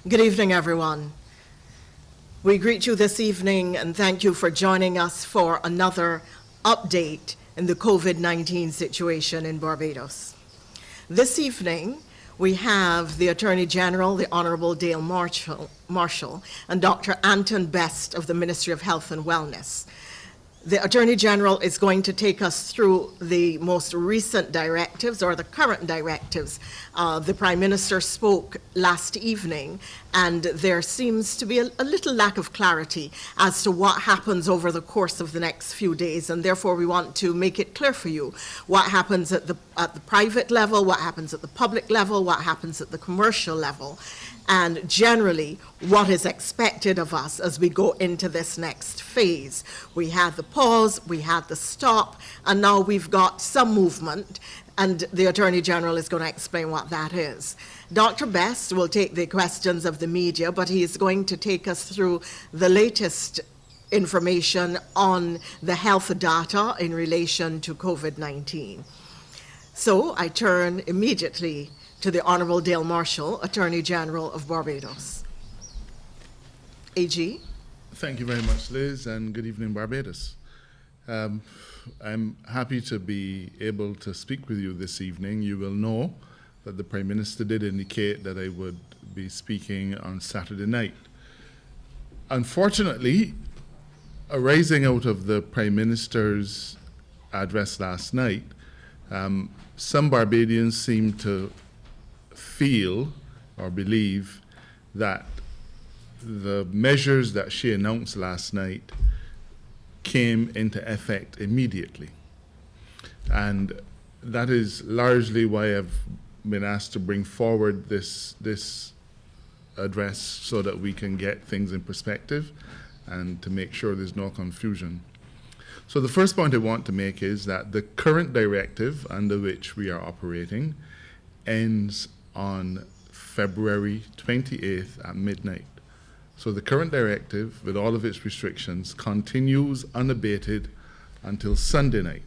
Good evening, everyone. We greet you this evening and thank you for joining us for another update in the COVID-19 situation in Barbados. This evening, we have the Attorney General, the Honorable Dale Marshall, and Dr. Anton Best of the Ministry of Health and Wellness. The Attorney General is going to take us through the most recent directives, or the current directives. The Prime Minister spoke last evening, and there seems to be a little lack of clarity as to what happens over the course of the next few days, and therefore we want to make it clear for you what happens at the private level, what happens at the public level, what happens at the commercial level, and generally what is expected of us as we go into this next phase. We had the pause, we had the stop, and now we've got some movement, and the Attorney General is going to explain what that is. Dr. Best will take the questions of the media, but he is going to take us through the latest information on the health data in relation to COVID-19. So I turn immediately to the Honorable Dale Marshall, Attorney General of Barbados. AG. Thank you very much, Liz, and good evening, Barbados. I'm happy to be able to speak with you this evening. You will know that the Prime Minister did indicate that I would be speaking on Saturday night. Unfortunately, arising out of the Prime Minister's address last night, some Barbadians seem to feel or believe that the measures that she announced last night came into effect immediately. And that is largely why I've been asked to bring forward this address so that we can get things in perspective and to make sure there's no confusion. So the first point I want to make is that the current directive under which we are operating ends on February 28th at midnight. So the current directive, with all of its restrictions, continues unabated until Sunday night.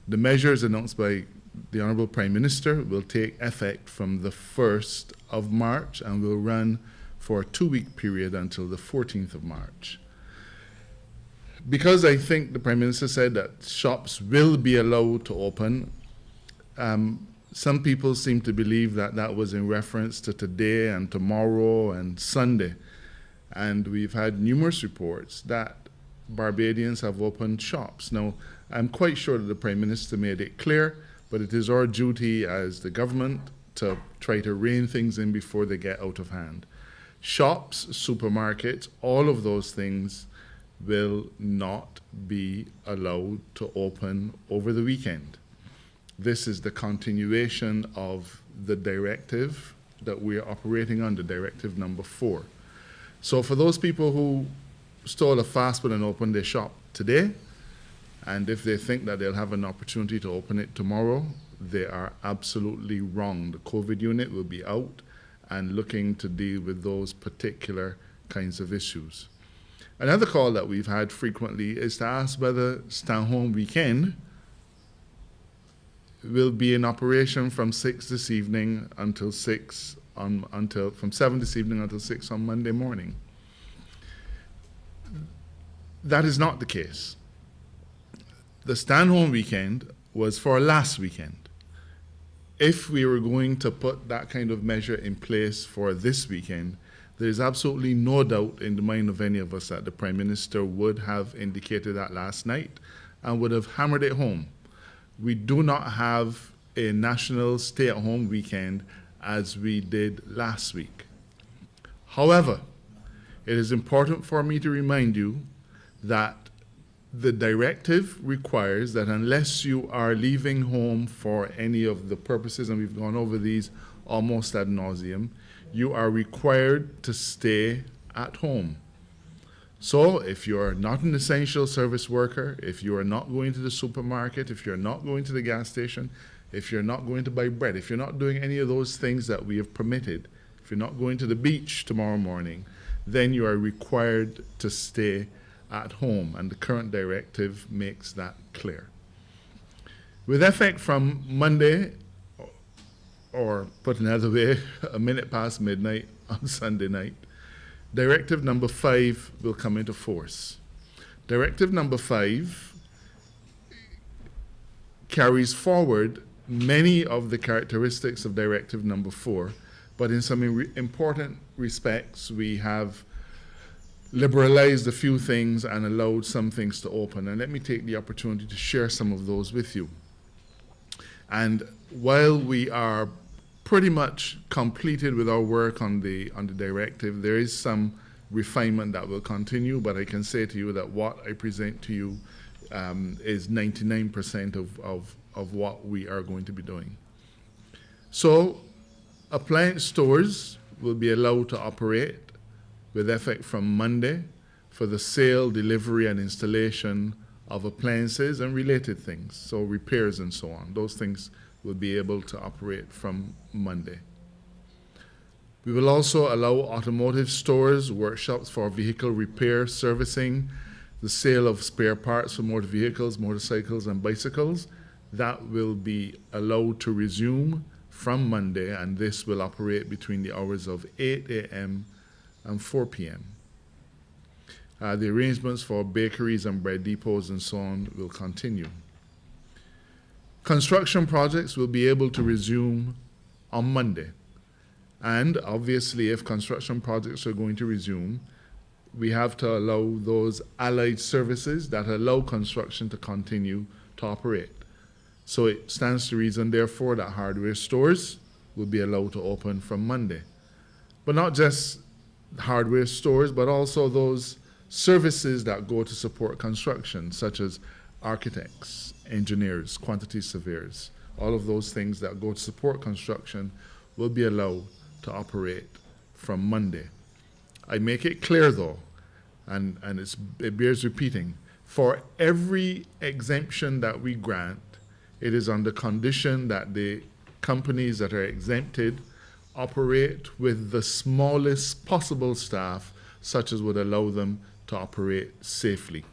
The measures announced by the Honourable Prime Minister will take effect from the 1st of March and will run for a 2-week period until the 14th of March. Because I think the Prime Minister said that shops will be allowed to open, some people seem to believe that that was in reference to today and tomorrow and Sunday. And we've had numerous reports that Barbadians have opened shops. Now, I'm quite sure that the Prime Minister made it clear, but it is our duty as the government to try to rein things in before they get out of hand. Shops, supermarkets, all of those things will not be allowed to open over the weekend. This is the continuation of the directive that we are operating under, Directive number 4. So for those people who stole a fast food and opened their shop today, and if they think that they'll have an opportunity to open it tomorrow, they are absolutely wrong. The COVID unit will be out and looking to deal with those particular kinds of issues. Another call that we've had frequently is to ask whether stay-at-home weekend will be in operation from 6 this evening until 6 from 7 this evening until 6 on Monday morning. That is not the case. The stay-at-home weekend was for last weekend. If we were going to put that kind of measure in place for this weekend, there is absolutely no doubt in the mind of any of us that the Prime Minister would have indicated that last night and would have hammered it home. We do not have a national stay-at-home weekend as we did last week. However, it is important for me to remind you that the directive requires that unless you are leaving home for any of the purposes, and we've gone over these almost ad nauseum, you are required to stay at home. So if you're not an essential service worker, if you are not going to the supermarket, if you're not going to the gas station, if you're not going to buy bread, if you're not doing any of those things that we have permitted, if you're not going to the beach tomorrow morning, then you are required to stay at home, and the current directive makes that clear. With effect from Monday, or put another way, a minute past midnight on Sunday night, Directive number 5 will come into force. Directive number 5 carries forward many of the characteristics of Directive number 4, but in some important respects, we have liberalized a few things and allowed some things to open. And let me take the opportunity to share some of those with you. And while we are pretty much completed with our work on the directive, there is some refinement that will continue, but I can say to you that what I present to you is 99% of what we are going to be doing. So appliance stores will be allowed to operate with effect from Monday for the sale, delivery, and installation of appliances and related things, so repairs and so on. Those things will be able to operate from Monday. We will also allow automotive stores, workshops for vehicle repair, servicing, the sale of spare parts for motor vehicles, motorcycles, and bicycles. That will be allowed to resume from Monday, and this will operate between the hours of 8 a.m. and 4 p.m. The arrangements for bakeries and bread depots and so on will continue. Construction projects will be able to resume on Monday. And obviously, if construction projects are going to resume, we have to allow those allied services that allow construction to continue to operate. So it stands to reason, therefore, that hardware stores will be allowed to open from Monday. But not just hardware stores, but also those services that go to support construction, such as architects, engineers, quantity surveyors. All of those things that go to support construction will be allowed to operate from Monday. I make it clear, though, and it bears repeating, for every exemption that we grant, it is on the condition that the companies that are exempted operate with the smallest possible staff, such as would allow them to operate safely.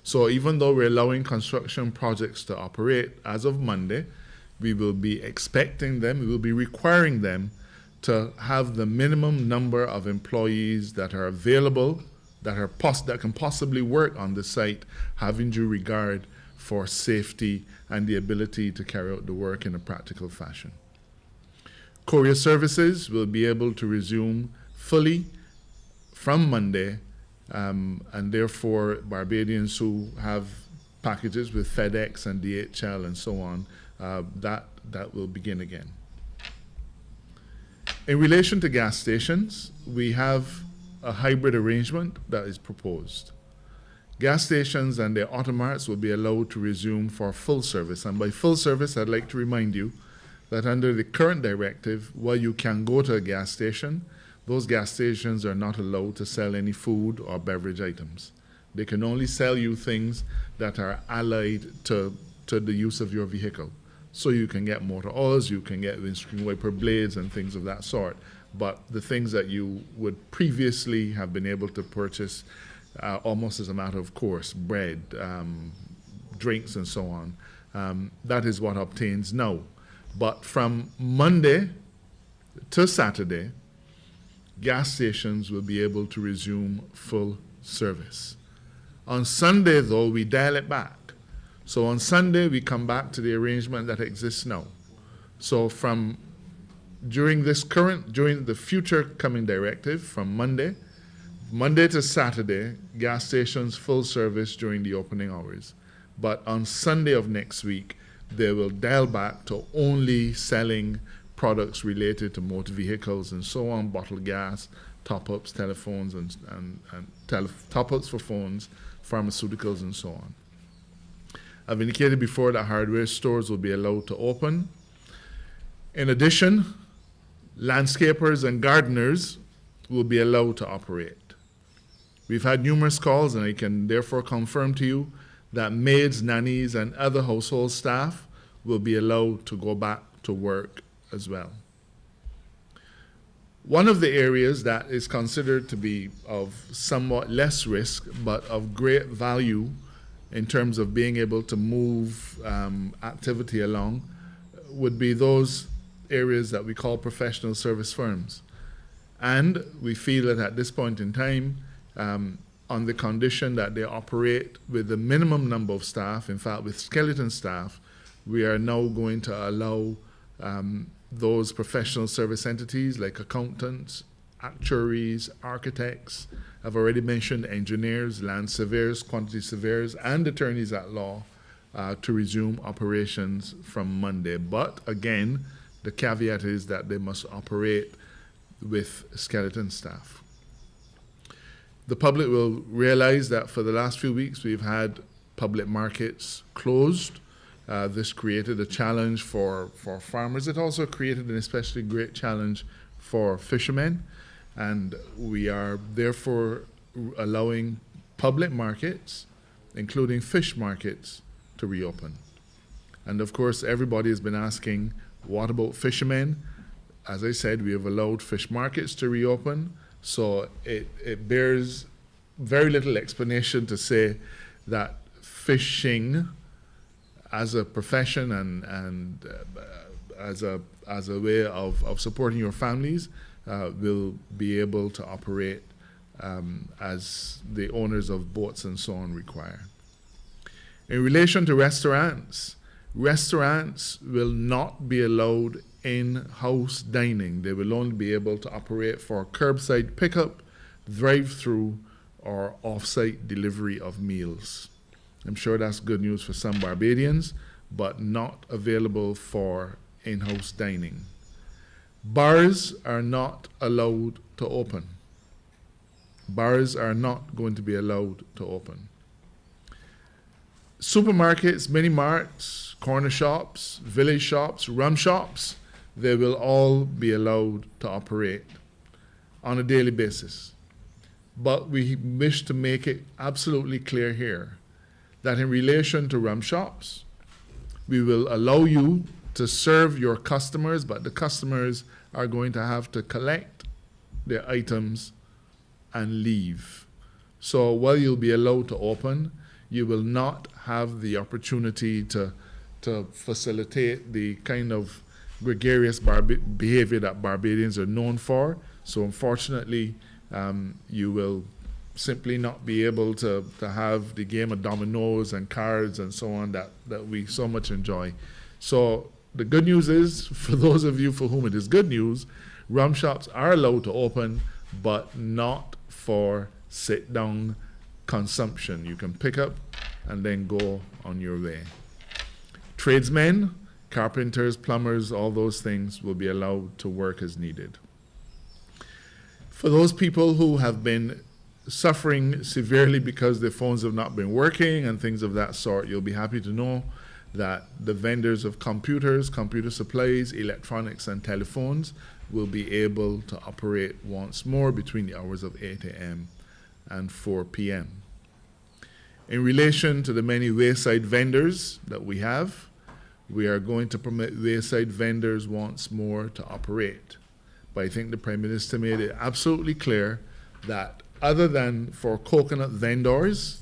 So even though we're allowing construction projects to operate as of Monday, we will be expecting them, we will be requiring them to have the minimum number of employees that are available, that can possibly work on the site, having due regard for safety and the ability to carry out the work in a practical fashion. Courier services will be able to resume fully from Monday, and therefore Barbadians who have packages with FedEx and DHL and so on, that will begin again. In relation to gas stations, we have a hybrid arrangement that is proposed. Gas stations and their automarts will be allowed to resume for full service. And by full service, I'd like to remind you that under the current directive, while you can go to a gas station, those gas stations are not allowed to sell any food or beverage items. They can only sell you things that are allied to the use of your vehicle. So you can get motor oils, you can get windscreen wiper blades and things of that sort. But the things that you would previously have been able to purchase almost as a matter of course, bread, drinks and so on, that is what obtains now. But from Monday to Saturday, gas stations will be able to resume full service. On Sunday, though, we dial it back. So on Sunday, we come back to the arrangement that exists now. So during the future coming directive, from Monday to Saturday, gas stations full service during the opening hours. But on Sunday of next week, they will dial back to only selling products related to motor vehicles and so on, bottled gas, top-ups, telephones, and top-ups for phones, pharmaceuticals, and so on. I've indicated before that hardware stores will be allowed to open. In addition, landscapers and gardeners will be allowed to operate. We've had numerous calls, and I can therefore confirm to you that maids, nannies, and other household staff will be allowed to go back to work as well. One of the areas that is considered to be of somewhat less risk but of great value in terms of being able to move activity along would be those areas that we call professional service firms. And we feel that at this point in time, on the condition that they operate with the minimum number of staff, in fact with skeleton staff, we are now going to allow those professional service entities like accountants, actuaries, architects, I've already mentioned engineers, land surveyors, quantity surveyors, and attorneys at law to resume operations from Monday. But again, the caveat is that they must operate with skeleton staff. The public will realize that for the last few weeks we've had public markets closed. This created a challenge for farmers. It also created an especially great challenge for fishermen, and we are therefore allowing public markets, including fish markets, to reopen. And of course, everybody has been asking, what about fishermen? As I said, we have allowed fish markets to reopen, so it bears very little explanation to say that fishing as a profession and as a way of supporting your families will be able to operate as the owners of boats and so on require. In relation to restaurants, restaurants will not be allowed in-house dining. They will only be able to operate for curbside pickup, drive-through, or off-site delivery of meals. I'm sure that's good news for some Barbadians, but not available for in-house dining. Bars are not allowed to open. Bars are not going to be allowed to open. Supermarkets, mini marts, corner shops, village shops, rum shops, they will all be allowed to operate on a daily basis. But we wish to make it absolutely clear here that in relation to rum shops, we will allow you to serve your customers, but the customers are going to have to collect their items and leave. So while you'll be allowed to open, you will not have the opportunity to facilitate the kind of gregarious behavior that Barbadians are known for. So unfortunately, you will simply not be able to have the game of dominoes and cards and so on that we so much enjoy. So the good news is, for those of you for whom it is good news, rum shops are allowed to open, but not for sit-down consumption. You can pick up and then go on your way. Tradesmen, carpenters, plumbers, all those things will be allowed to work as needed. For those people who have been suffering severely because their phones have not been working and things of that sort, you'll be happy to know that the vendors of computers, computer supplies, electronics, and telephones will be able to operate once more between the hours of 8 a.m. and 4 p.m. In relation to the many wayside vendors that we have, we are going to permit wayside vendors once more to operate. But I think the Prime Minister made it absolutely clear that other than for coconut vendors,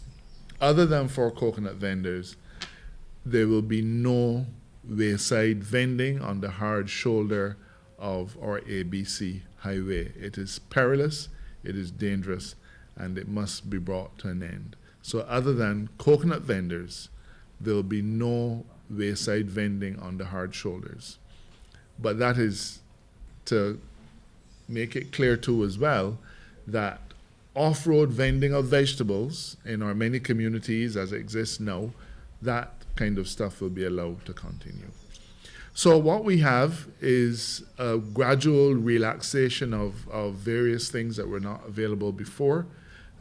there will be no wayside vending on the hard shoulder of our ABC highway. It is perilous, it is dangerous, and it must be brought to an end. So other than coconut vendors, there will be no wayside vending on the hard shoulders. But that is to make it clear too as well that off-road vending of vegetables in our many communities as it exists now, that kind of stuff will be allowed to continue. So what we have is a gradual relaxation of various things that were not available before.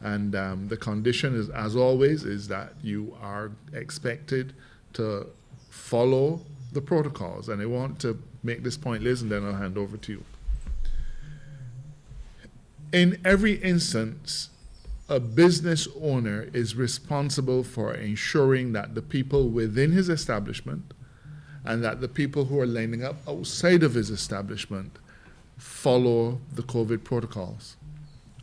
And the condition is, as always, is that you are expected to follow the protocols. And I want to make this point, Liz, and then I'll hand over to you. In every instance, a business owner is responsible for ensuring that the people within his establishment and that the people who are lining up outside of his establishment follow the COVID protocols.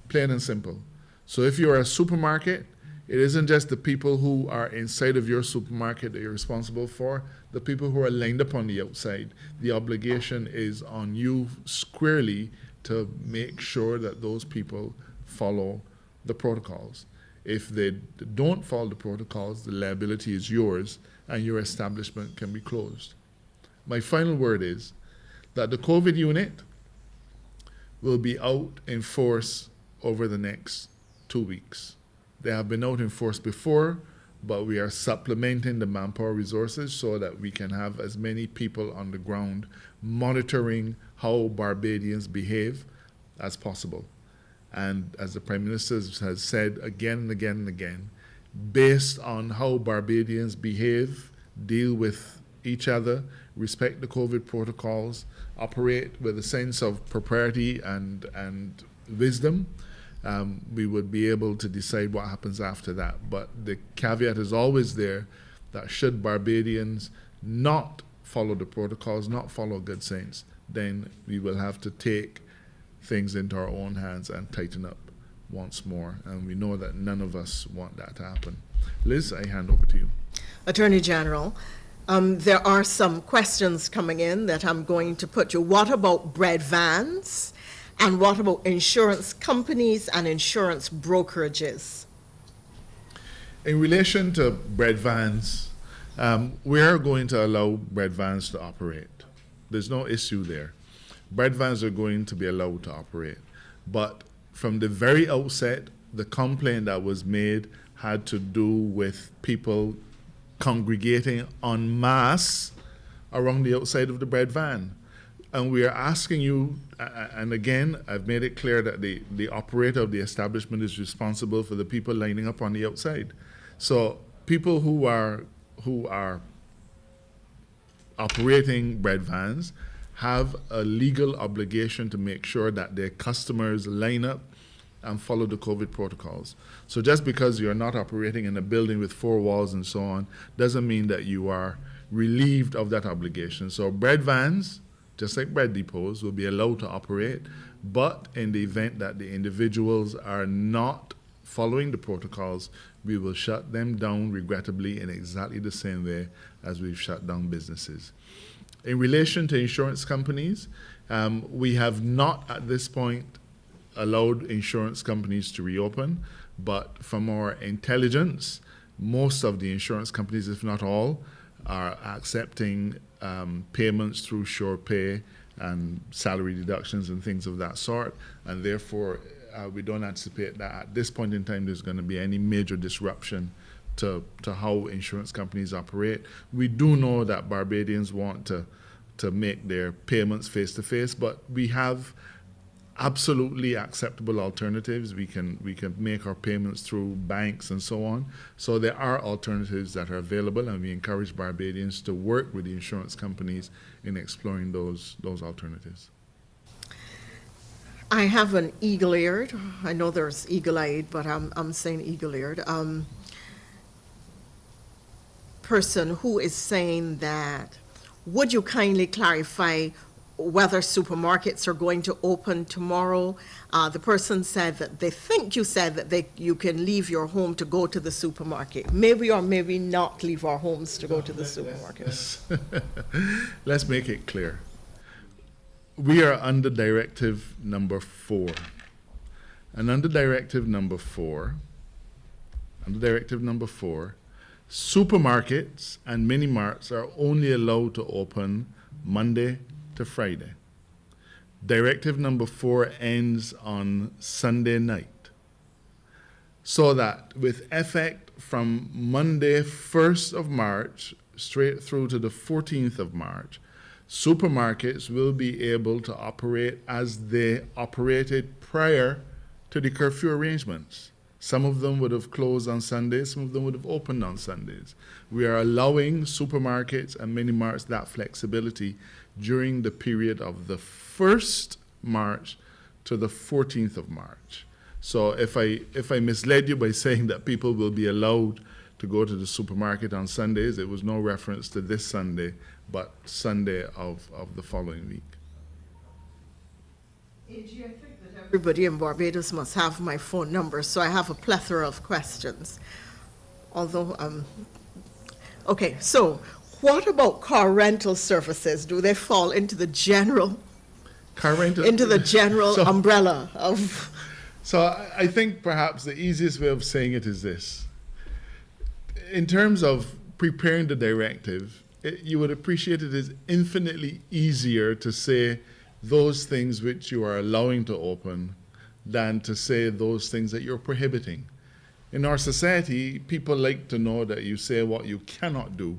Plain and simple. So if you're a supermarket, it isn't just the people who are inside of your supermarket that you're responsible for, the people who are lined up on the outside. The obligation is on you squarely to make sure that those people follow the protocols. If they don't follow the protocols, the liability is yours and your establishment can be closed. My final word is that the COVID unit will be out in force over the next 2 weeks. They have been out in force before, but we are supplementing the manpower resources so that we can have as many people on the ground monitoring how Barbadians behave as possible. And as the Prime Minister has said again and again and again, based on how Barbadians behave, deal with each other, respect the COVID protocols, operate with a sense of propriety and wisdom, we would be able to decide what happens after that. But the caveat is always there that should Barbadians not follow the protocols, not follow good sense, then we will have to take things into our own hands and tighten up once more. And we know that none of us want that to happen. Liz, I hand over to you. Attorney General, there are some questions coming in that I'm going to put you. What about bread vans? And what about insurance companies and insurance brokerages? In relation to bread vans, we are going to allow bread vans to operate. There's no issue there. Bread vans are going to be allowed to operate. But from the very outset, the complaint that was made had to do with people congregating en masse around the outside of the bread van. And we are asking you, and again, I've made it clear that the operator of the establishment is responsible for the people lining up on the outside. So people who are operating bread vans have a legal obligation to make sure that their customers line up and follow the COVID protocols. So just because you're not operating in a building with 4 walls and so on, doesn't mean that you are relieved of that obligation. So bread vans, just like bread depots, will be allowed to operate, but in the event that the individuals are not following the protocols, we will shut them down, regrettably, in exactly the same way as we've shut down businesses. In relation to insurance companies, we have not at this point allowed insurance companies to reopen, but from our intelligence, most of the insurance companies, if not all, are accepting payments through Sure Pay and salary deductions and things of that sort, and therefore we don't anticipate that at this point in time there's going to be any major disruption to how insurance companies operate. We do know that Barbadians want to make their payments face-to-face, but we have absolutely acceptable alternatives. We can make our payments through banks and so on. So there are alternatives that are available, and we encourage Barbadians to work with the insurance companies in exploring those alternatives. I have an eagle-eared, I know there's eagle-eyed, but I'm saying eagle-eared, person who is saying that, would you kindly clarify whether supermarkets are going to open tomorrow? The person said that they think you said that you can leave your home to go to the supermarket. Maybe or maybe not leave our homes to go to the supermarket. Let's make it clear. We are under Directive number 4. And under Directive number 4, supermarkets and mini-marts are only allowed to open Monday to Friday. Directive number 4 ends on Sunday night. So that with effect from Monday 1st of March straight through to the 14th of March, supermarkets will be able to operate as they operated prior to the curfew arrangements. Some of them would have closed on Sundays, some of them would have opened on Sundays. We are allowing supermarkets and mini-marts that flexibility during the period of the 1st March to the 14th of March. So if I misled you by saying that people will be allowed to go to the supermarket on Sundays, it was no reference to this Sunday, but Sunday of the following week. AG, I think that everybody in Barbados must have my phone number, so I have a plethora of questions. Although, okay, so what about car rental services? Do they fall into the general Car rental, so, umbrella of? So I think perhaps the easiest way of saying it is this. In terms of preparing the directive, you would appreciate it is infinitely easier to say those things which you are allowing to open than to say those things that you're prohibiting. In our society, people like to know that you say what you cannot do.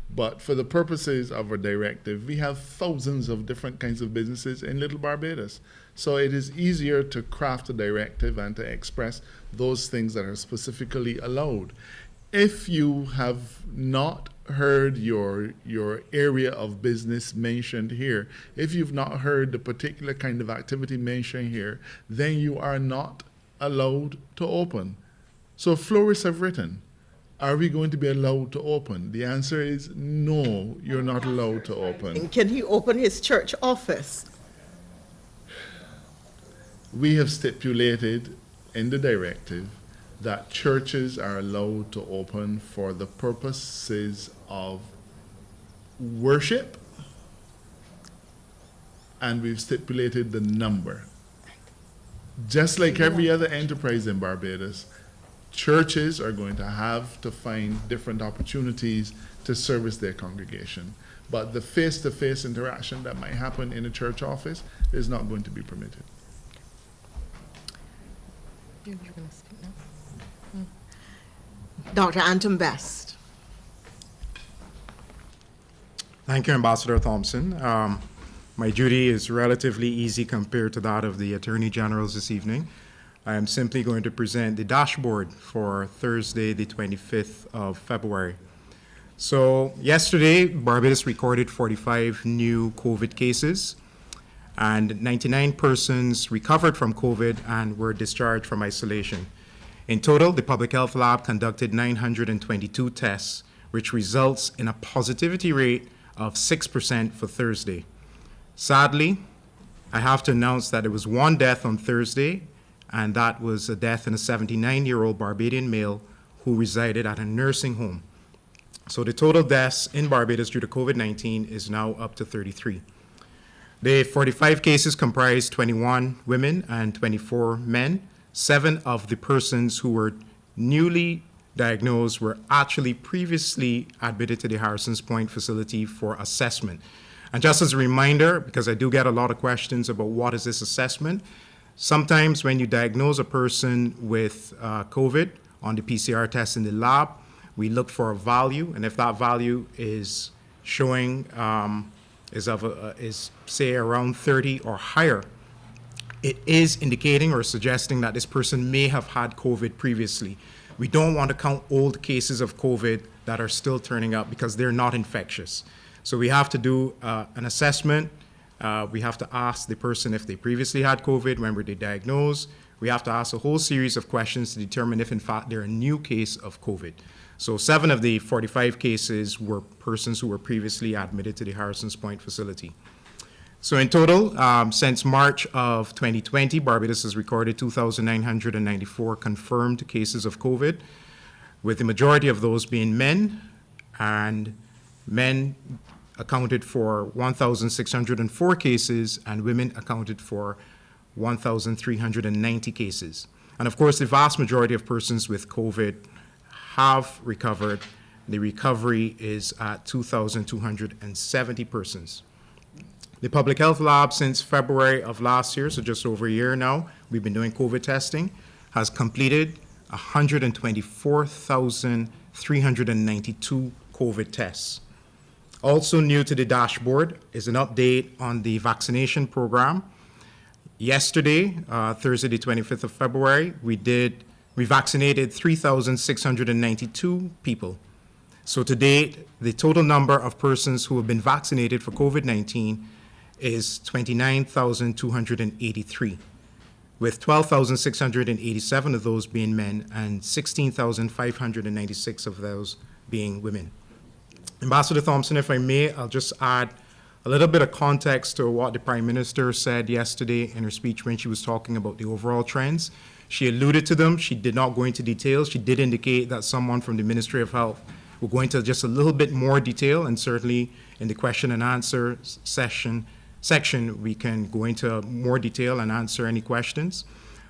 But for the purposes of a directive, we have thousands of different kinds of businesses in Little Barbados. So it is easier to craft a directive and to express those things that are specifically allowed. If you have not heard your area of business mentioned here, if you've not heard the particular kind of activity mentioned here, then you are not allowed to open. So florists have written, are we going to be allowed to open? The answer is no, you're not allowed to open. Can he open his church office? We have stipulated in the directive that churches are allowed to open for the purposes of worship, and we've stipulated the number. Just like every other enterprise in Barbados, churches are going to have to find different opportunities to service their congregation. But the face-to-face interaction that might happen in a church office is not going to be permitted. You're going to speak now? Dr. Anton Best. Thank you, Ambassador Thompson. My duty is relatively easy compared to that of the Attorney General's this evening. I am simply going to present the dashboard for Thursday, the 25th of February. So yesterday, Barbados recorded 45 new COVID cases, and 99 persons recovered from COVID and were discharged from isolation. In total, the Public Health Lab conducted 922 tests, which results in a positivity rate of 6% for Thursday. Sadly, I have to announce that there was one death on Thursday, and that was a death in a 79-year-old Barbadian male who resided at a nursing home. So the total deaths in Barbados due to COVID-19 is now up to 33. The 45 cases comprise 21 women and 24 men. 7 of the persons who were newly diagnosed were actually previously admitted to the Harrison's Point facility for assessment. And just as a reminder, because I do get a lot of questions about what is this assessment, sometimes when you diagnose a person with COVID on the PCR test in the lab, we look for a value, and if that value is showing is say around 30 or higher, it is indicating or suggesting that this person may have had COVID previously. We don't want to count old cases of COVID that are still turning up because they're not infectious. So we have to do an assessment. We have to ask the person if they previously had COVID, when were they diagnosed. We have to ask a whole series of questions to determine if in fact they're a new case of COVID. So 7 of the 45 cases were persons who were previously admitted to the Harrison's Point facility. So in total, since March of 2020, Barbados has recorded 2,994 confirmed cases of COVID, with the majority of those being men, and men accounted for 1,604 cases, and women accounted for 1,390 cases. And of course, the vast majority of persons with COVID have recovered. The recovery is at 2,270 persons. The Public Health Lab, since February of last year, so just over a year now, we've been doing COVID testing, has completed 124,392 COVID tests. Also new to the dashboard is an update on the vaccination program. Yesterday, Thursday the 25th of February, we vaccinated 3,692 people. So to date, the total number of persons who have been vaccinated for COVID-19 is 29,283, with 12,687 of those being men and 16,596 of those being women. Ambassador Thompson, if I may, I'll just add a little bit of context to what the Prime Minister said yesterday in her speech when she was talking about the overall trends. She alluded to them. She did not go into details. She did indicate that someone from the Ministry of Health will go into just a little bit more detail, and certainly in the question and answer section, we can go into more detail and answer any questions.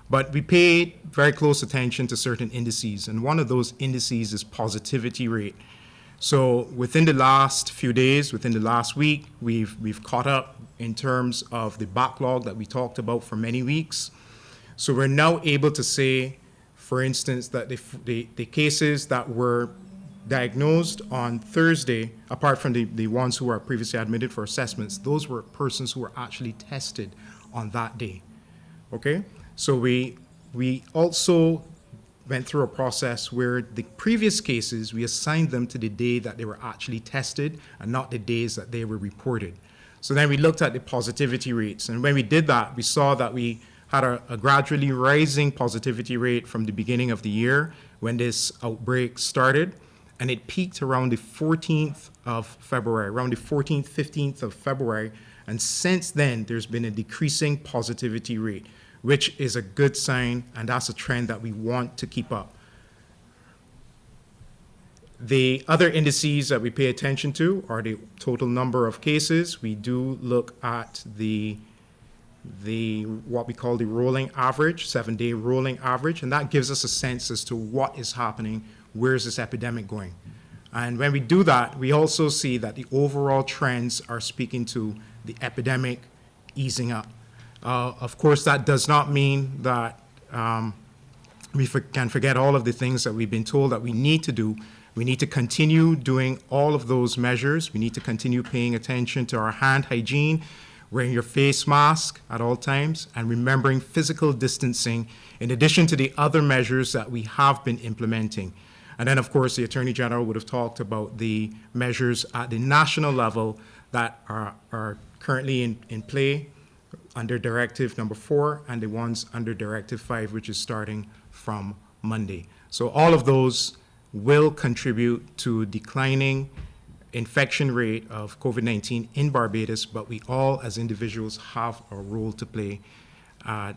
But we paid very close attention to certain indices, and one of those indices is positivity rate. So within the last few days, within the last week, we've caught up in terms of the backlog that we talked about for many weeks. So we're now able to say, for instance, that the cases that were diagnosed on Thursday, apart from the ones who were previously admitted for assessments, those were persons who were actually tested on that day. Okay? So we also went through a process where the previous cases, we assigned them to the day that they were actually tested and not the days that they were reported. So then we looked at the positivity rates. And when we did that, we saw that we had a gradually rising positivity rate from the beginning of the year when this outbreak started. And it peaked around the 14th of February, around the 14th, 15th of February. And since then, there's been a decreasing positivity rate, which is a good sign, and that's a trend that we want to keep up. The other indices that we pay attention to are the total number of cases. We do look at the what we call the rolling average, 7-day rolling average, and that gives us a sense as to what is happening, where is this epidemic going. And when we do that, we also see that the overall trends are speaking to the epidemic easing up. Of course, that does not mean that we can forget all of the things that we've been told that we need to do. We need to continue doing all of those measures. We need to continue paying attention to our hand hygiene, wearing your face mask at all times, and remembering physical distancing, in addition to the other measures that we have been implementing. And then, of course, the Attorney General would have talked about the measures at the national level that are currently in play under Directive number 4 and the ones under Directive 5, which is starting from Monday. So all of those will contribute to declining infection rate of COVID-19 in Barbados, but we all as individuals have a role to play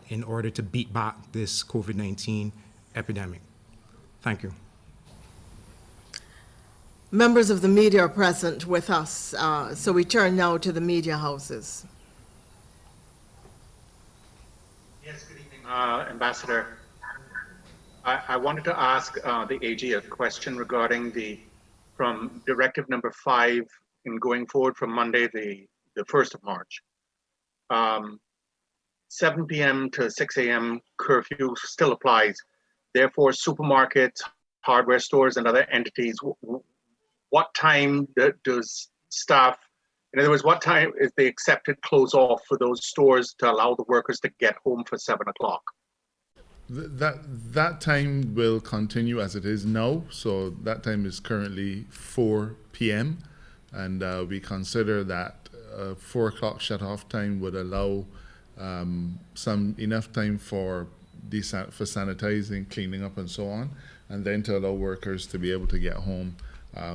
in order to beat back this COVID-19 epidemic. Thank you. Members of the media are present with us, so we turn now to the media houses. Yes, good evening, Ambassador. I wanted to ask the AG a question regarding from Directive number 5 in going forward from Monday, the 1st of March. 7 p.m. to 6 a.m. curfew still applies. Therefore, supermarkets, hardware stores, and other entities, what time does staff, in other words, what time is the accepted close off for those stores to allow the workers to get home for 7 o'clock? That time will continue as it is now. So that time is currently 4 p.m. And we consider that 4 o'clock shut-off time would allow enough time for sanitizing, cleaning up, and so on, and then to allow workers to be able to get home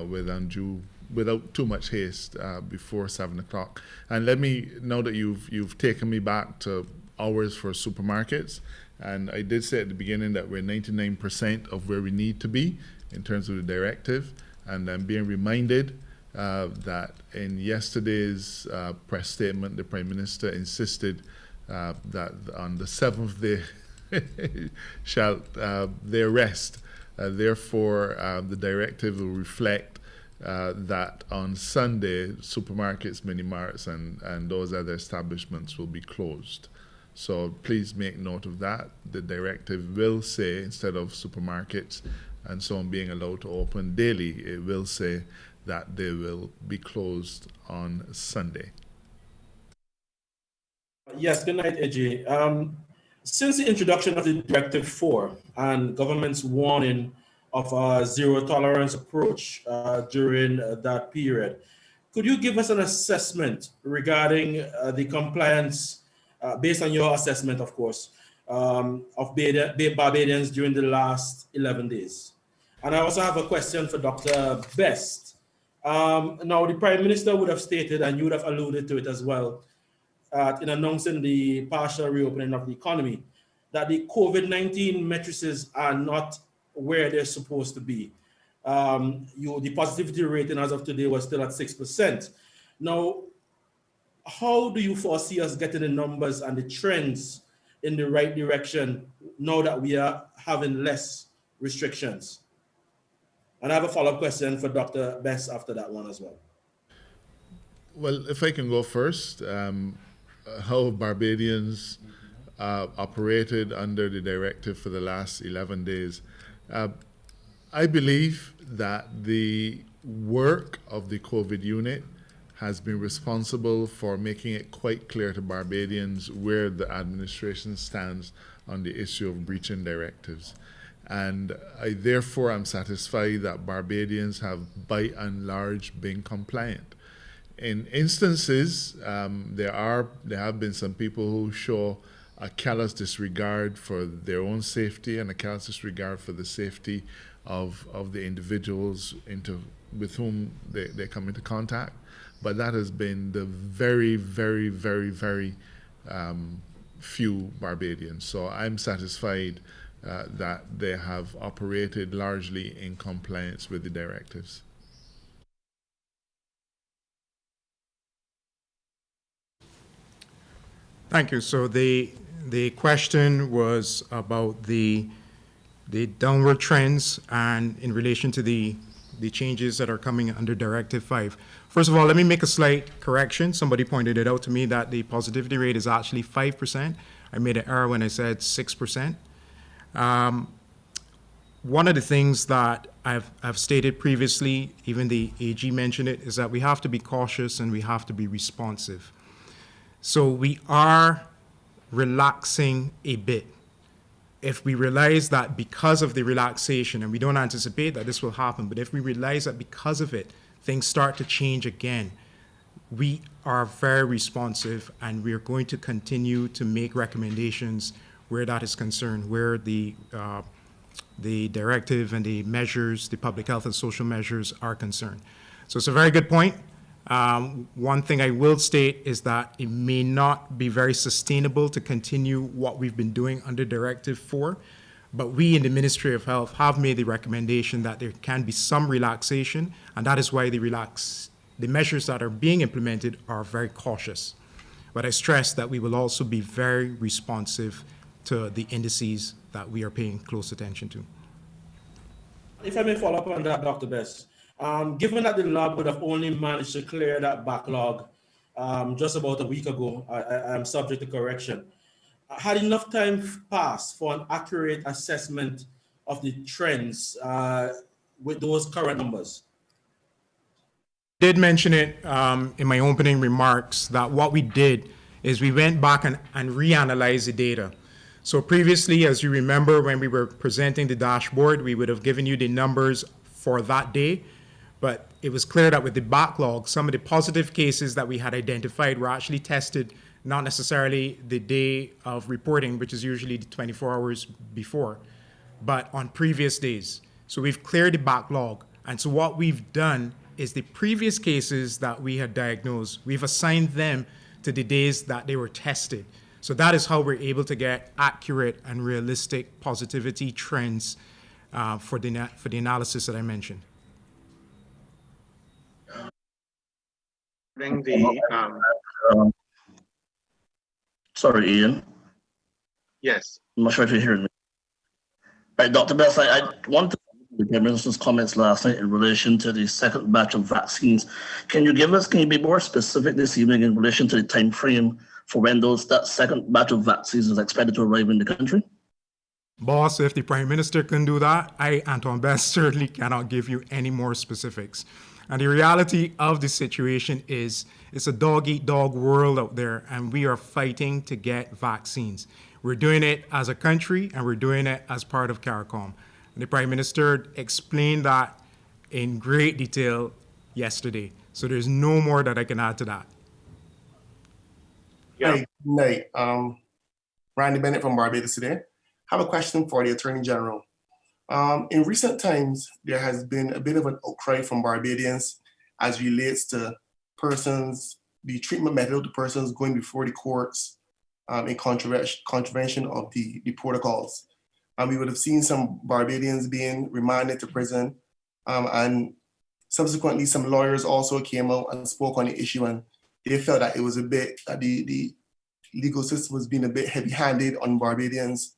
without too much haste before 7 o'clock. And let me, now that you've taken me back to hours for supermarkets, and I did say at the beginning that we're 99% of where we need to be in terms of the directive, and I'm being reminded that in yesterday's press statement, the Prime Minister insisted that on the 7th they shall they rest. Therefore, the directive will reflect that on Sunday, supermarkets, mini-marts, and those other establishments will be closed. So please make note of that. The directive will say, instead of supermarkets and so on being allowed to open daily, it will say that they will be closed on Sunday. Yes, good night, AJ. Since the introduction of the Directive 4 and government's warning of a zero tolerance approach during that period, could you give us an assessment regarding the compliance, based on your assessment, of course, of Barbadians during the last 11 days? And I also have a question for Dr. Best. Now, the Prime Minister would have stated, and you would have alluded to it as well, in announcing the partial reopening of the economy, that the COVID-19 matrices are not where they're supposed to be. The positivity rating as of today was still at 6%. Now, how do you foresee us getting the numbers and the trends in the right direction now that we are having less restrictions? And I have a follow-up question for Dr. Bess after that one as well. Well, if I can go first, how Barbadians operated under the directive for the last 11 days. I believe that the work of the COVID unit has been responsible for making it quite clear to Barbadians where the administration stands on the issue of breaching directives. And I therefore am satisfied that Barbadians have by and large been compliant. In instances, there have been some people who show a callous disregard for their own safety and a callous disregard for the safety of the individuals with whom they come into contact. But that has been the very, very, very, very few Barbadians. So I'm satisfied that they have operated largely in compliance with the directives. Thank you. So the question was about the downward trends and in relation to the changes that are coming under Directive 5. First of all, let me make a slight correction. Somebody pointed it out to me that the positivity rate is actually 5%. I made an error when I said 6%. One of the things that I've stated previously, even the AG mentioned it, is that we have to be cautious and we have to be responsive. So we are relaxing a bit. If we realize that because of the relaxation, and we don't anticipate that this will happen, but if we realize that because of it, things start to change again, we are very responsive and we're going to continue to make recommendations where that is concerned, where the directive and the measures, the public health and social measures are concerned. So it's a very good point. One thing I will state is that it may not be very sustainable to continue what we've been doing under Directive 4, but we in the Ministry of Health have made the recommendation that there can be some relaxation, and that is why the measures that are being implemented are very cautious. But I stress that we will also be very responsive to the indices that we are paying close attention to. If I may follow up on that, Dr. Bess. Given that the lab would have only managed to clear that backlog just about a week ago, I'm subject to correction. Had enough time passed for an accurate assessment of the trends with those current numbers? I did mention it in my opening remarks that what we did is we went back and reanalyzed the data. So previously, as you remember, when we were presenting the dashboard, we would have given you the numbers for that day. But it was clear that with the backlog, some of the positive cases that we had identified were actually tested, not necessarily the day of reporting, which is usually the 24 hours before, but on previous days. So we've cleared the backlog. And so what we've done is the previous cases that we had diagnosed, we've assigned them to the days that they were tested. So that is how we're able to get accurate and realistic positivity trends for the analysis that I mentioned. Sorry, Ian. Yes. I'm not sure if you're hearing me. Right, Dr. Bess, I want to the Prime Minister's comments last night in relation to the second batch of vaccines. Can you be more specific this evening in relation to the time frame for when that second batch of vaccines is expected to arrive in the country? Boss, if the Prime Minister can do that, I, Anton Bess, certainly cannot give you any more specifics. And the reality of the situation is it's a dog-eat-dog world out there, and we are fighting to get vaccines. We're doing it as a country, and we're doing it as part of CARICOM. And the Prime Minister explained that in great detail yesterday. So there's no more that I can add to that. Yeah. Good night. Randy Bennett from Barbados today. I have a question for the Attorney General. In recent times, there has been a bit of an outcry from Barbadians as relates to persons, the treatment method to persons going before the courts in contravention of the protocols. And we would have seen some Barbadians being remanded to prison, and subsequently some lawyers also came out and spoke on the issue, and they felt that it was a bit, that the legal system was being a bit heavy-handed on Barbadians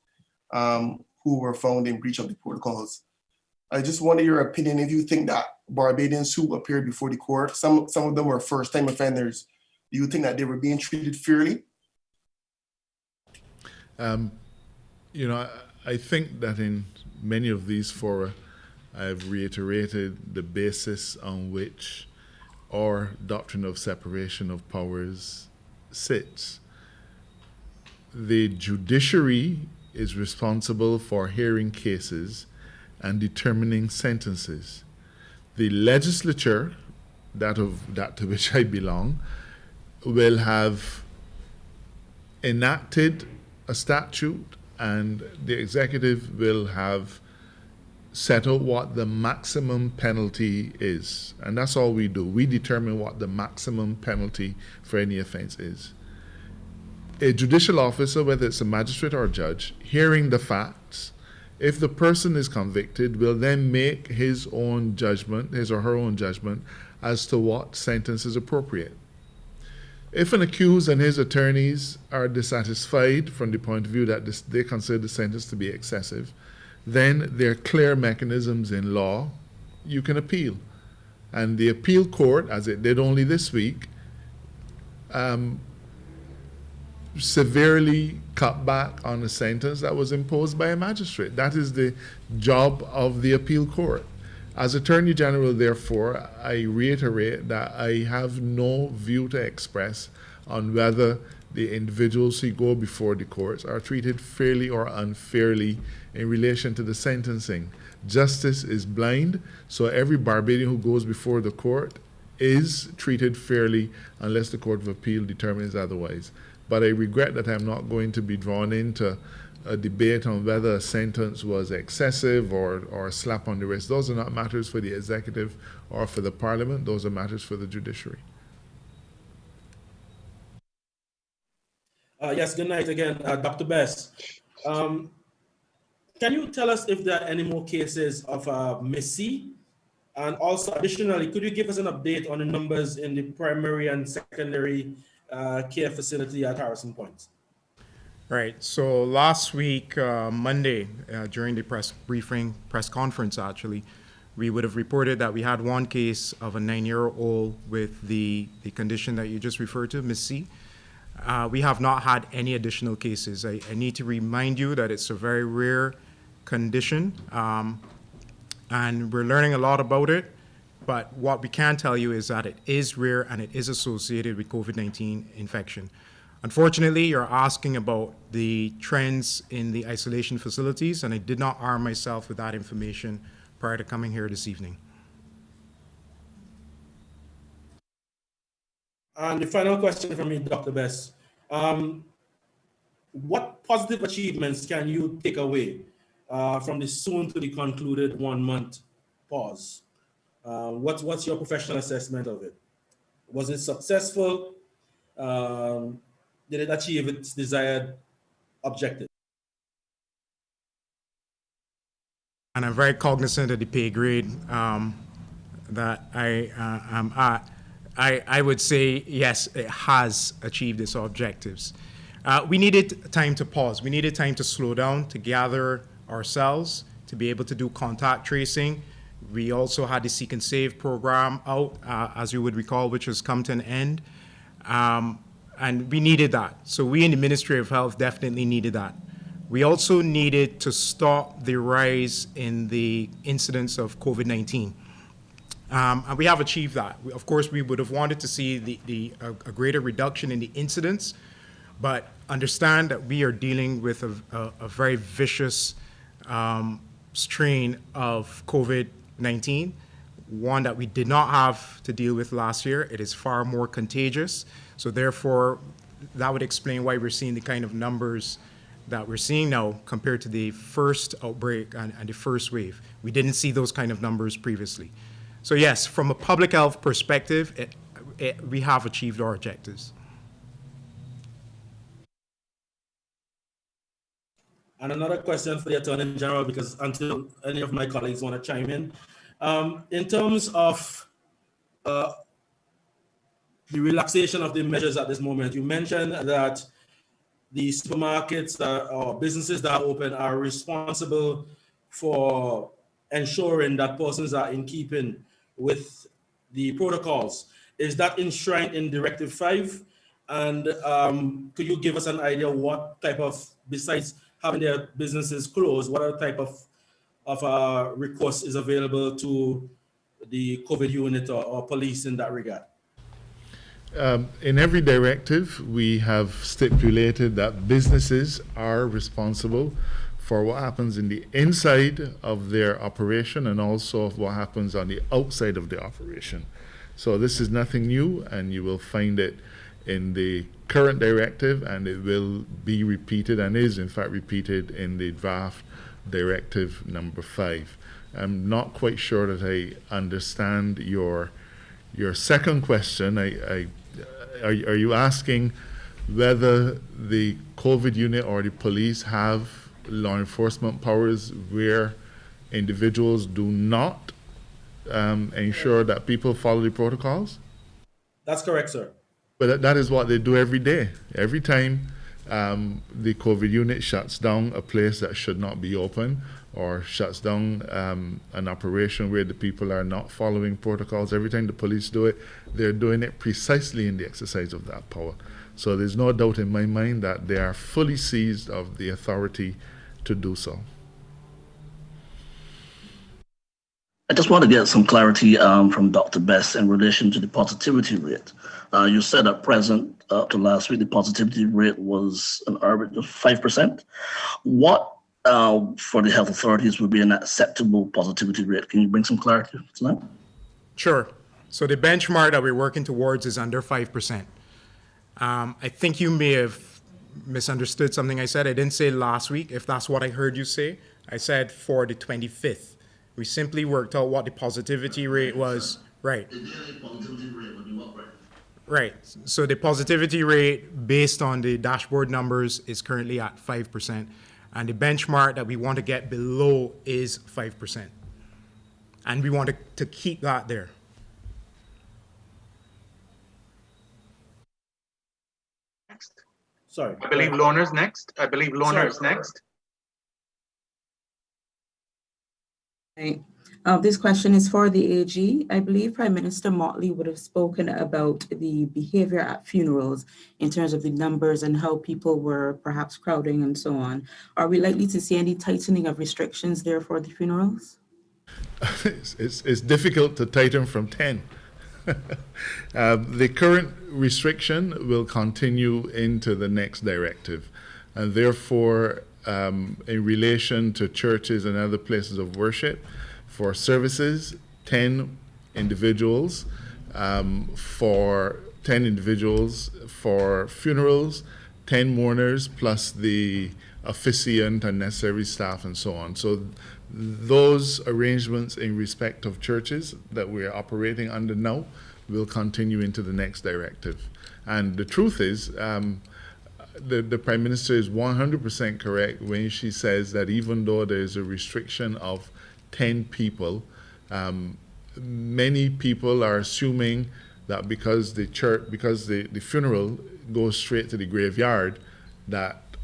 who were found in breach of the protocols. I just wonder your opinion if you think that Barbadians who appeared before the court, some of them were first-time offenders, do you think that they were being treated fairly? I think that in many of these fora, I've reiterated the basis on which our doctrine of separation of powers sits. The judiciary is responsible for hearing cases and determining sentences. The legislature, that to which I belong, will have enacted a statute, and the executive will have set out what the maximum penalty is. And that's all we do. We determine what the maximum penalty for any offense is. A judicial officer, whether it's a magistrate or a judge, hearing the facts, if the person is convicted, will then make his own judgment, his or her own judgment, as to what sentence is appropriate. If an accused and his attorneys are dissatisfied from the point of view that they consider the sentence to be excessive, then there are clear mechanisms in law. You can appeal. And the appeal court, as it did only this week, severely cut back on a sentence that was imposed by a magistrate. That is the job of the appeal court. As Attorney General, therefore, I reiterate that I have no view to express on whether the individuals who go before the courts are treated fairly or unfairly in relation to the sentencing. Justice is blind, so every Barbadian who goes before the court is treated fairly unless the Court of Appeal determines otherwise. But I regret that I'm not going to be drawn into a debate on whether a sentence was excessive or a slap on the wrist. Those are not matters for the executive or for the parliament. Those are matters for the judiciary. Yes, good night again, Dr. Bess. Can you tell us if there are any more cases of Missy? And also, additionally, could you give us an update on the numbers in the primary and secondary care facility at Harrison Point? Right. So last week, Monday, during the press conference, actually, we would have reported that we had one case of a 9-year-old with the condition that you just referred to, Miss C. We have not had any additional cases. I need to remind you that it's a very rare condition, and we're learning a lot about it. But what we can tell you is that it is rare and it is associated with COVID-19 infection. Unfortunately, you're asking about the trends in the isolation facilities, and I did not arm myself with that information prior to coming here this evening. And the final question from me, Dr. Bess. What positive achievements can you take away from the soon to be concluded 1-month pause? What's your professional assessment of it? Was it successful? Did it achieve its desired objective? And I'm very cognizant of the pay grade that I am at. I would say, yes, it has achieved its objectives. We needed time to pause. We needed time to slow down, to gather ourselves, to be able to do contact tracing. We also had the Seek and Save program out, as you would recall, which has come to an end. And we needed that. So we in the Ministry of Health definitely needed that. We also needed to stop the rise in the incidence of COVID-19. And we have achieved that. Of course, we would have wanted to see a greater reduction in the incidence, but understand that we are dealing with a very vicious strain of COVID-19, one that we did not have to deal with last year. It is far more contagious. So therefore, that would explain why we're seeing the kind of numbers that we're seeing now compared to the first outbreak and the first wave. We didn't see those kind of numbers previously. So yes, from a public health perspective, we have achieved our objectives. And another question for the Attorney General, because until any of my colleagues want to chime in terms of the relaxation of the measures at this moment, you mentioned that the supermarkets or businesses that are open are responsible for ensuring that persons are in keeping with the protocols. Is that enshrined in Directive 5? And could you give us an idea what type of, besides having their businesses closed, what other type of recourse is available to the COVID unit or police in that regard? In every directive, we have stipulated that businesses are responsible for what happens in the inside of their operation and also of what happens on the outside of the operation. So this is nothing new, and you will find it in the current directive, and it will be repeated and is in fact repeated in the draft directive number 5. I'm not quite sure that I understand your second question. Are you asking whether the COVID unit or the police have law enforcement powers where individuals do not ensure that people follow the protocols? That's correct, sir. But that is what they do every day. Every time the COVID unit shuts down a place that should not be open, or shuts down an operation where the people are not following protocols, every time the police do it, they're doing it precisely in the exercise of that power. So there's no doubt in my mind that they are fully seized of the authority to do so. I just want to get some clarity from Dr. Best in relation to the positivity rate. You said at present, up to last week, the positivity rate was an average of 5%. What for the health authorities would be an acceptable positivity rate? Can you bring some clarity to that? Sure. So the benchmark that we're working towards is under 5%. I think you may have misunderstood something I said. I didn't say last week, if that's what I heard you say. I said for the 25th. We simply worked out what the positivity rate was. Right. The daily positivity rate would be what, right? Right. So the positivity rate based on the dashboard numbers is currently at 5%. And the benchmark that we want to get below is 5%. And we want to keep that there. Next. Sorry. I believe Lorna's next. I believe Lorna is next. Right. This question is for the AG. I believe Prime Minister Motley would have spoken about the behavior at funerals in terms of the numbers and how people were perhaps crowding and so on. Are we likely to see any tightening of restrictions there for the funerals? It's difficult to tighten from 10. The current restriction will continue into the next directive, and therefore in relation to churches and other places of worship, for services, 10 individuals, for funerals, 10 mourners, plus the officiant and necessary staff and so on. So those arrangements in respect of churches that we're operating under now will continue into the next directive. And the truth is, the Prime Minister is 100% correct when she says that even though there is a restriction of 10 people, many people are assuming that because the funeral goes straight to the graveyard,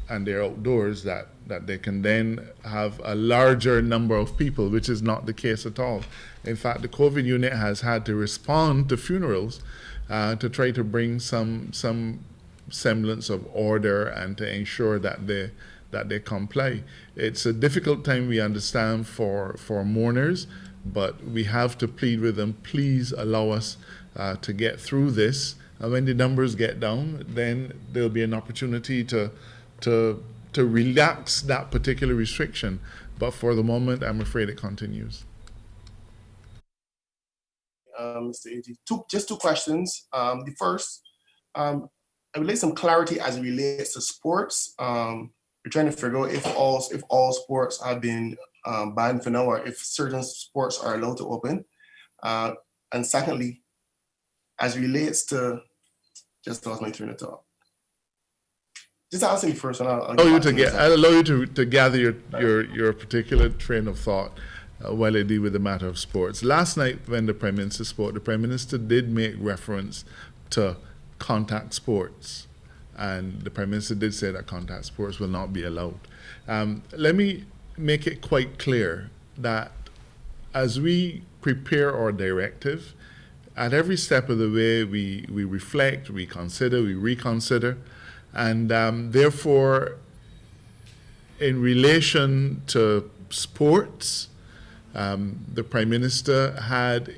and they're outdoors, that they can then have a larger number of people, which is not the case at all. In fact, the COVID unit has had to respond to funerals to try to bring some semblance of order and to ensure that they comply. It's a difficult time, we understand, for mourners, but we have to plead with them, please allow us to get through this. And when the numbers get down, then there'll be an opportunity to relax that particular restriction. But for the moment, I'm afraid it continues. Mr. AG, just two questions. The first, I would like some clarity as it relates to sports. We're trying to figure out if all sports have been banned for now, or if certain sports are allowed to open. And secondly, as relates to, just lost my train of thought. Just answer me first, and I'll get back to you in a second. I'll allow you to gather your particular train of thought while I deal with the matter of sports. Last night, when the Prime Minister spoke, the Prime Minister did make reference to contact sports, and the Prime Minister did say that contact sports will not be allowed. Let me make it quite clear that as we prepare our directive, at every step of the way, we reflect, we consider, we reconsider, and therefore, in relation to sports, the Prime Minister had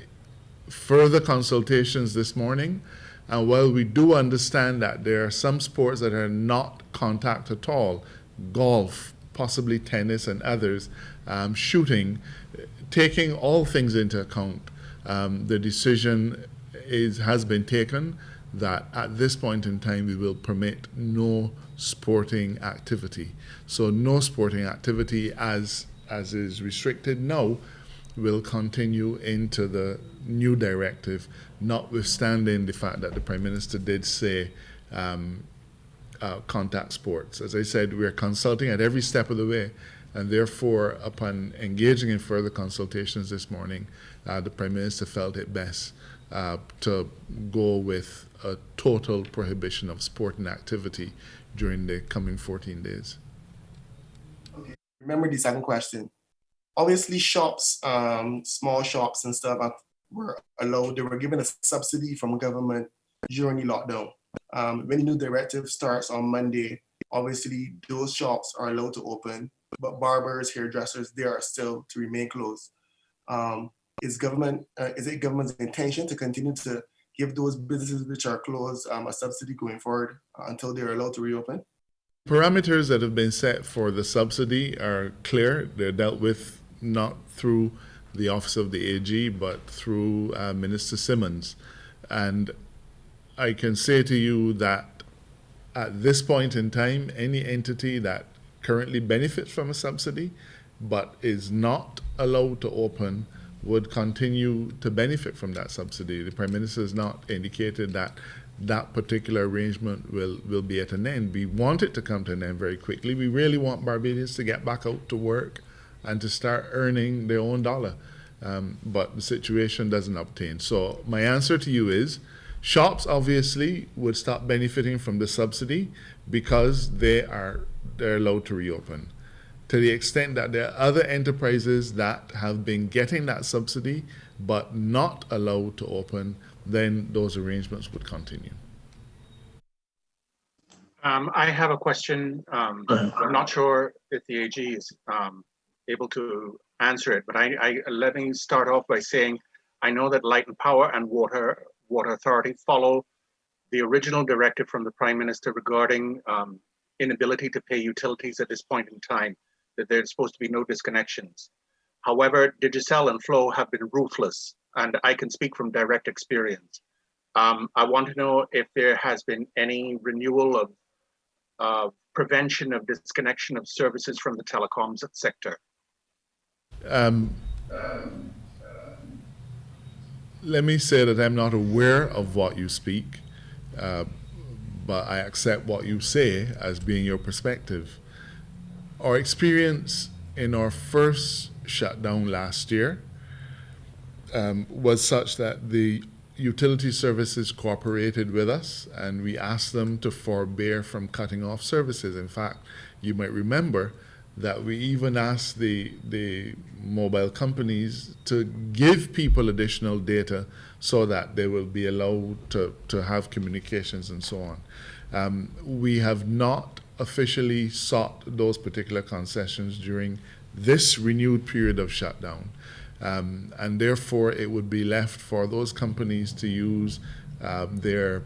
further consultations this morning, and while we do understand that there are some sports that are not contact at all, golf, possibly tennis and others, shooting, taking all things into account, the decision has been taken that at this point in time we will permit no sporting activity. So no sporting activity as is restricted now will continue into the new directive, notwithstanding the fact that the Prime Minister did say contact sports. As I said, we are consulting at every step of the way, and therefore, upon engaging in further consultations this morning, the Prime Minister felt it best to go with a total prohibition of sporting activity during the coming 14 days. Okay. Remember the second question. Obviously, shops, small shops and stuff were allowed. They were given a subsidy from government during the lockdown. When the new directive starts on Monday, obviously those shops are allowed to open, but barbers, hairdressers, they are still to remain closed. Is it government's intention to continue to give those businesses which are closed a subsidy going forward until they're allowed to reopen? Parameters that have been set for the subsidy are clear. They're dealt with not through the Office of the AG, but through Minister Simmons. And I can say to you that at this point in time, any entity that currently benefits from a subsidy but is not allowed to open would continue to benefit from that subsidy. The Prime Minister has not indicated that that particular arrangement will be at an end. We want it to come to an end very quickly. We really want Barbadians to get back out to work and to start earning their own dollar. But the situation doesn't obtain. So my answer to you is, shops obviously would stop benefiting from the subsidy because they're allowed to reopen. To the extent that there are other enterprises that have been getting that subsidy but not allowed to open, then those arrangements would continue. I have a question. I'm not sure if the AG is able to answer it, but let me start off by saying I know that Light and Power and Water Authority follow the original directive from the Prime Minister regarding inability to pay utilities at this point in time, that there's supposed to be no disconnections. However, Digicel and Flow have been ruthless, and I can speak from direct experience. I want to know if there has been any renewal of prevention of disconnection of services from the telecoms sector. Let me say that I'm not aware of what you speak, but I accept what you say as being your perspective. Our experience in our first shutdown last year was such that the utility services cooperated with us, and we asked them to forbear from cutting off services. In fact, you might remember that we even asked the mobile companies to give people additional data so that they will be allowed to have communications and so on. We have not officially sought those particular concessions during this renewed period of shutdown. And therefore, it would be left for those companies to use their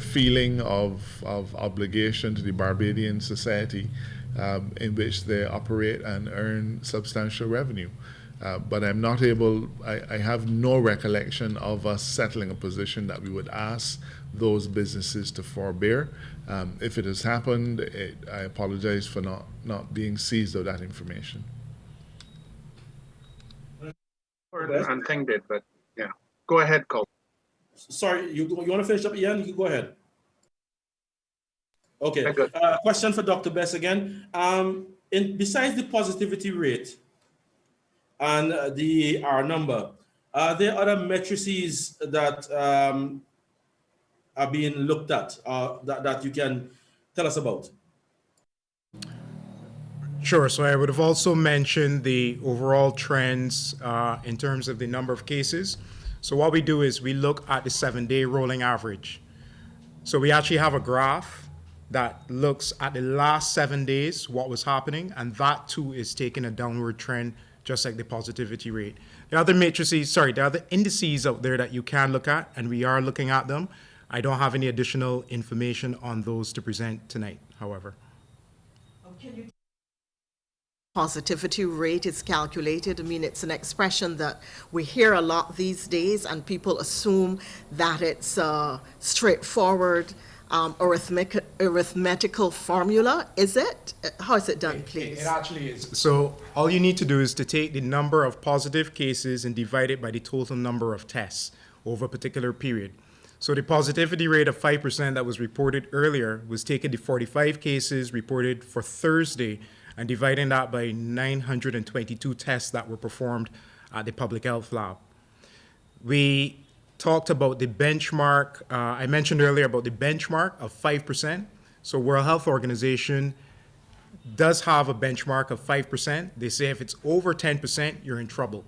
feeling of obligation to the Barbadian society in which they operate and earn substantial revenue. But I'm not able, I have no recollection of us settling a position that we would ask those businesses to forbear. If it has happened, I apologize for not being seized of that information. And thing did, but yeah. Go ahead, Cole. Sorry, you want to finish up, Ian? You can go ahead. Okay. Very good. Question for Dr. Bess again. Besides the positivity rate and the R number, are there other matrices that are being looked at that you can tell us about? Sure. So I would have also mentioned the overall trends in terms of the number of cases. So what we do is we look at the 7-day rolling average. So we actually have a graph that looks at the last 7 days, what was happening, and that too is taking a downward trend, just like the positivity rate. There are other matrices, there are other indices out there that you can look at, and we are looking at them. I don't have any additional information on those to present tonight, however. Positivity rate is calculated. I mean, it's an expression that we hear a lot these days, and people assume that it's a straightforward arithmetical formula. Is it? How is it done, please? It actually is. So all you need to do is to take the number of positive cases and divide it by the total number of tests over a particular period. So the positivity rate of 5% that was reported earlier was taking the 45 cases reported for Thursday and dividing that by 922 tests that were performed at the public health lab. We talked about the benchmark. I mentioned earlier about the benchmark of 5%. So World Health Organization does have a benchmark of 5%. They say if it's over 10%, you're in trouble.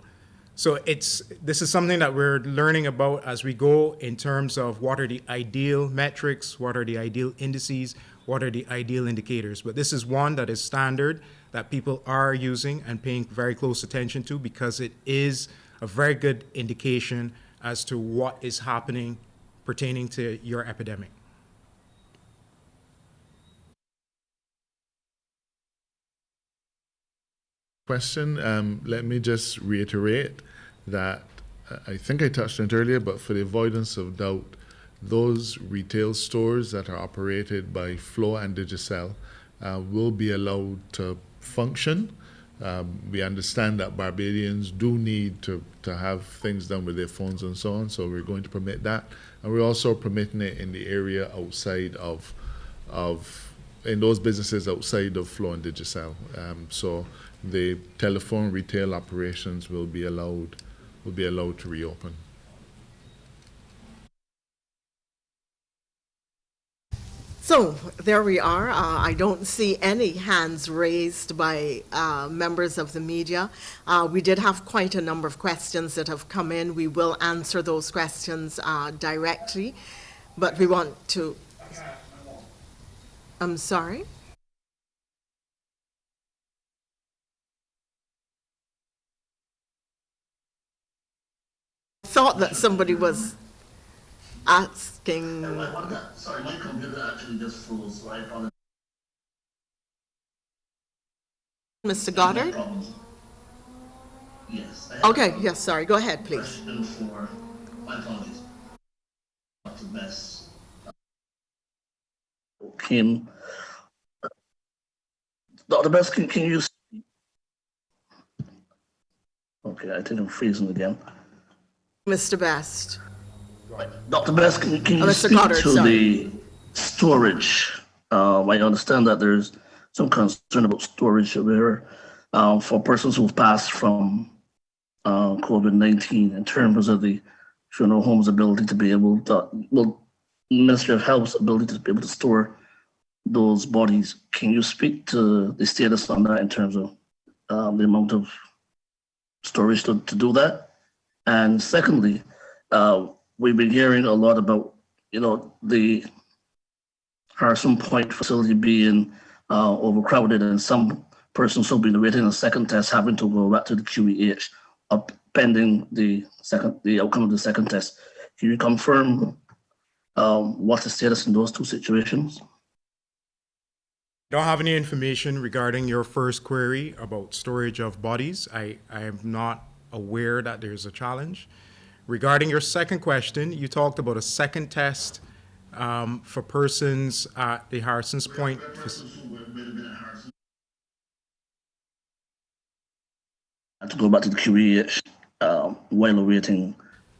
So this is something that we're learning about as we go in terms of what are the ideal metrics, what are the ideal indices, what are the ideal indicators. But this is one that is standard, that people are using and paying very close attention to, because it is a very good indication as to what is happening pertaining to your epidemic. Question. Let me just reiterate that I think I touched on it earlier, but for the avoidance of doubt, those retail stores that are operated by Flow and Digicel will be allowed to function. We understand that Barbadians do need to have things done with their phones and so on, so we're going to permit that. And we're also permitting it in the area outside of in those businesses outside of Flow and Digicel. So the telephone retail operations will be allowed to reopen. So there we are. I don't see any hands raised by members of the media. We did have quite a number of questions that have come in. We will answer those questions directly, but we want to... I'm sorry? I thought that somebody was asking... Sorry, my computer actually just froze, so I apologize. Mr. Goddard? Yes. Okay, yes, sorry. Go ahead, please. Question for, my apologies. Dr. Bess. Kim. Dr. Bess, can you speak? Okay, I think I'm freezing again. Mr. Best. Dr. Bess, can you Mr. speak Goddard, to sorry. the storage? I understand that there's some concern about storage there for persons who've passed from COVID-19 in terms of the funeral home's ability to be able to, Ministry of Health's ability to be able to store those bodies. Can you speak to the status on that in terms of the amount of storage to do that? And secondly, we've been hearing a lot about, the Harrison Point facility being overcrowded and some persons who've been waiting a second test having to go back to the QEH pending the outcome of the second test. Can you confirm what's the status in those two situations? I don't have any information regarding your first query about storage of bodies. I am not aware that there's a challenge. Regarding your second question, you talked about a second test for persons at the Harrison's Point. To go back to the QEH while awaiting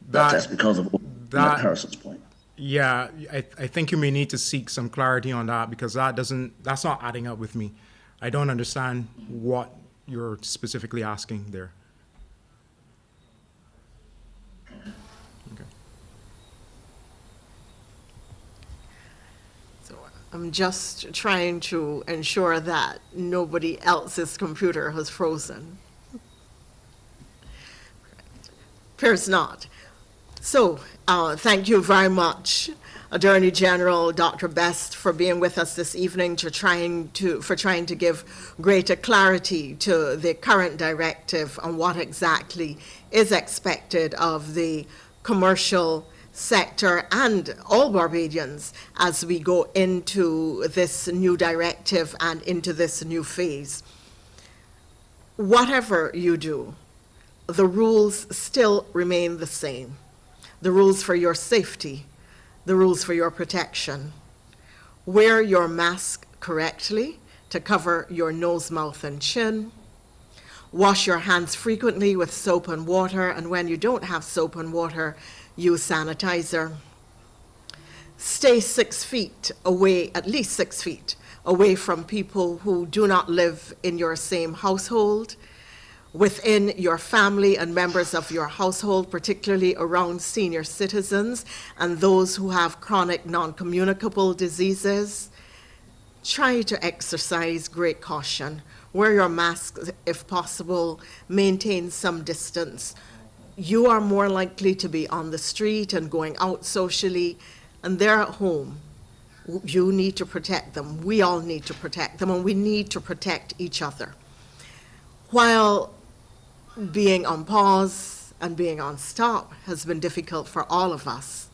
that That- test because of that- Harrison's point. Yeah, I think you may need to seek some clarity on that because that's not adding up with me. I don't understand what you're specifically asking there. Okay. So I'm just trying to ensure that nobody else's computer has frozen. Appears not. So, thank you very much, Attorney General Dr. Best, for being with us this evening for trying to give greater clarity to the current directive on what exactly is expected of the commercial sector and all Barbadians as we go into this new directive and into this new phase. Whatever you do, the rules still remain the same. The rules for your safety, the rules for your protection. Wear your mask correctly to cover your nose, mouth, and chin. Wash your hands frequently with soap and water, and when you don't have soap and water, use sanitizer. Stay 6 feet away, at least 6 feet away from people who do not live in your same household, within your family and members of your household, particularly around senior citizens and those who have chronic non-communicable diseases. Try to exercise great caution. Wear your mask if possible. Maintain some distance. You are more likely to be on the street and going out socially, and they're at home. You need to protect them. We all need to protect them, and we need to protect each other. While being on pause and being on stop has been difficult for all of us,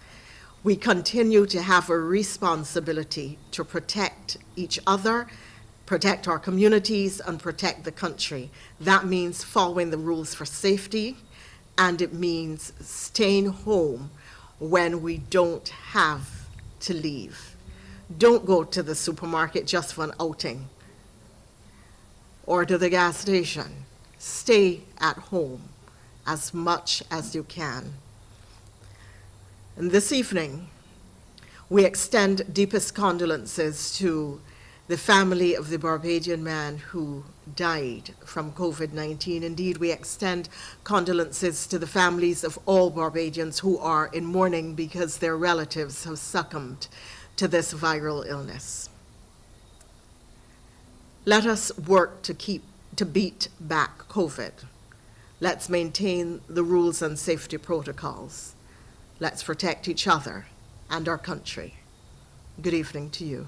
we continue to have a responsibility to protect each other, protect our communities, and protect the country. That means following the rules for safety, and it means staying home when we don't have to leave. Don't go to the supermarket just for an outing or to the gas station. Stay at home as much as you can. And this evening, we extend deepest condolences to the family of the Barbadian man who died from COVID-19. Indeed, we extend condolences to the families of all Barbadians who are in mourning because their relatives have succumbed to this viral illness. Let us work to beat back COVID. Let's maintain the rules and safety protocols. Let's protect each other and our country. Good evening to you.